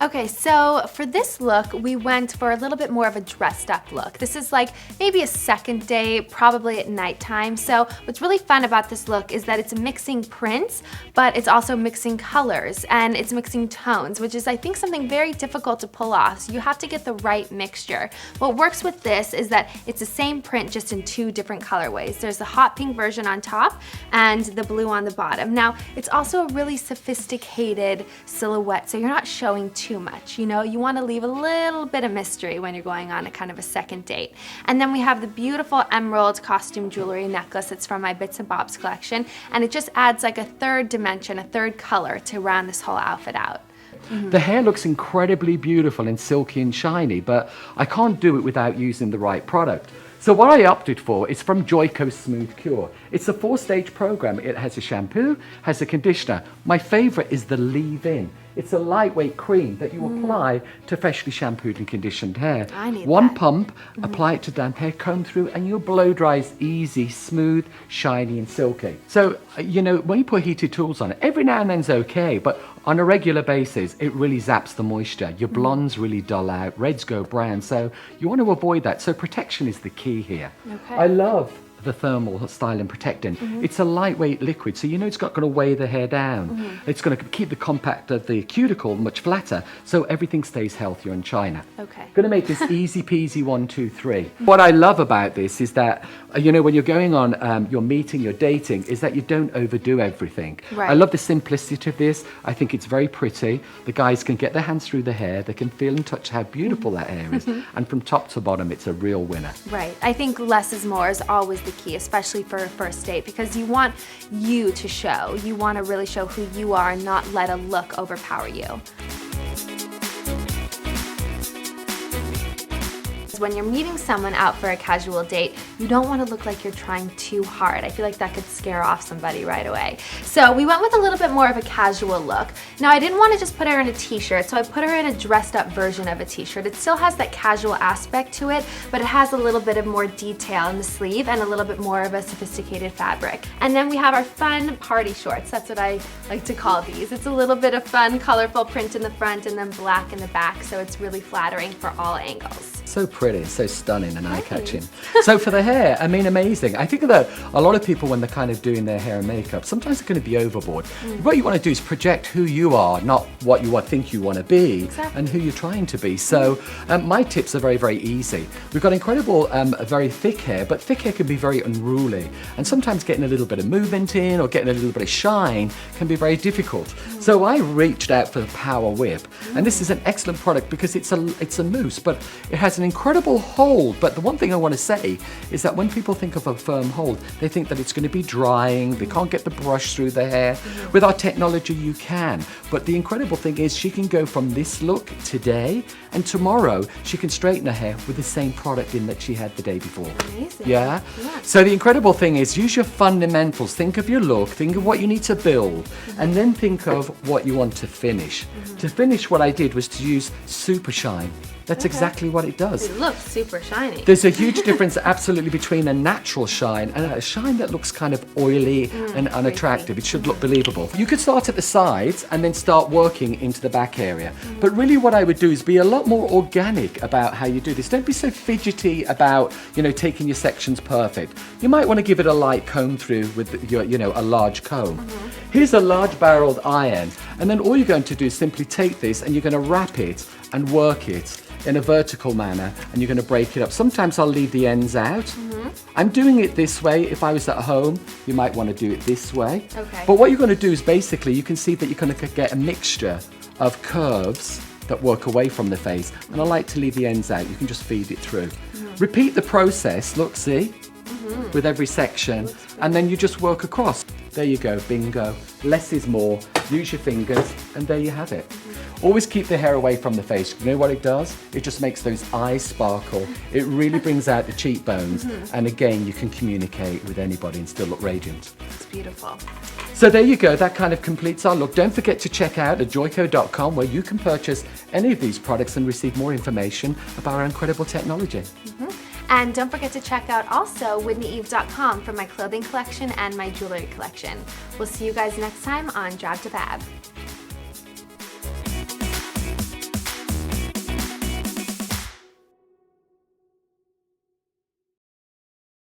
Okay, so for this look, we went for a little bit more of a dressed up look. This is like maybe a second date, probably at nighttime. So what's really fun about this look is that it's mixing prints, but it's also mixing colors and it's mixing tones, which is I think something very difficult to pull off. So you have to get the right mixture. What works with this is that it's the same print just in two different colorways. There's the hot pink version on top and the blue on the bottom. Now, it's also a really sophisticated silhouette, so you're not showing too much. You know, you want to leave a little bit of mystery when you're going on a kind of a second date. And then we have the beautiful emerald costume jewelry necklace. It's from my Bits and Bobs collection, and it just adds like a third dimension, a third color to round this whole outfit out. The hair looks incredibly beautiful and silky and shiny, but I can't do it without using the right product. So what I opted for is from Joico Smooth Cure. It's a 4-stage program. It has a shampoo, has a conditioner. My favorite is the leave-in. It's a lightweight cream that you apply to freshly shampooed and conditioned hair. I need One that. pump, apply it to damp hair, comb through, and your blow dries easy, smooth, shiny, and silky. So, you know, when you put heated tools on it, every now and then's okay, but on a regular basis, it really zaps the moisture. Your blondes really dull out, reds go brown, so you want to avoid that. So protection is the key here. Okay. I love the thermal style and protectant. It's a lightweight liquid, so you know it's not going to weigh the hair down. It's going to keep the compact of the cuticle much flatter, so everything stays healthier in China. Okay. Going to make this easy peasy 1, 2, 3. What I love about this is that, you know, when you're going on your meeting, you're dating, is that you don't overdo everything. Right. I love the simplicity of this. I think it's very pretty. The guys can get their hands through the hair. They can feel and touch how beautiful that hair is. And from top to bottom, it's a real winner. Right. I think less is more is always the key, especially for a first date, because you want you to show. You want to really show who you are and not let a look overpower you. When you're meeting someone out for a casual date, you don't want to look like you're trying too hard. I feel like that could scare off somebody right away. So we went with a little bit more of a casual look. Now, I didn't want to just put her in a t-shirt, so I put her in a dressed up version of a t-shirt. It still has that casual aspect to it, but it has a little bit of more detail in the sleeve and a little bit more of a sophisticated fabric. And then we have our fun party shorts. That's what I like to call these. It's a little bit of fun, colorful print in the front and then black in the back, so it's really flattering for all angles. So pretty, so stunning and eye-catching. So for the hair, I mean, amazing. I think that a lot of people, when they're kind of doing their hair and makeup, sometimes they're going to be overboard. What you want to do is project who you are, not what you think you want to be. Exactly. And who you're trying to be. So my tips are very, very easy. We've got incredible, very thick hair, but thick hair can be very unruly. And sometimes getting a little bit of movement in or getting a little bit of shine can be very difficult. So I reached out for the Power Whip. And this is an excellent product because it's a mousse, but it has an incredible hold. But the one thing I want to say is that when people think of a firm hold, they think that it's going to be drying, they can't get the brush through the hair. With our technology, you can. But the incredible thing is she can go from this look today, and tomorrow she can straighten her hair with the same product in that she had the day before. Amazing. Yeah? So the incredible thing is use your fundamentals. Think of your look, think of what you need to build, and then think of what you want to finish. To finish, what I did was to use Super Shine. That's exactly what it does. It looks super shiny. There's a huge difference absolutely between a natural shine and a shine that looks kind of oily and unattractive. It should look believable. You could start at the sides and then start working into the back area. But really what I would do is be a lot more organic about how you do this. Don't be so fidgety about, you know, taking your sections perfect. You might want to give it a light comb through with your, you know, a large comb. Here's a large barreled iron, and then all you're going to do is simply take this and you're going to wrap it and work it in a vertical manner, and you're going to break it up. Sometimes I'll leave the ends out. I'm doing it this way. If I was at home, you might want to do it this way. Okay. But what you're going to do is basically, you can see that you're going to get a mixture of curves that work away from the face, and I like to leave the ends out. You can just feed it through. Repeat the process, look, see? With every section, and then you just work across. There you go, bingo. Less is more. Use your fingers, and there you have it. Always keep the hair away from the face. You know what it does? It just makes those eyes sparkle. It really brings out the cheekbones. And again, you can communicate with anybody and still look radiant. It's beautiful. So there you go, that kind of completes our look. Don't forget to check out at joico.com, where you can purchase any of these products and receive more information about our incredible technology. And don't forget to check out also whitneyeve.com for my clothing collection and my jewelry collection. We'll see you guys next time on Drab to Fab.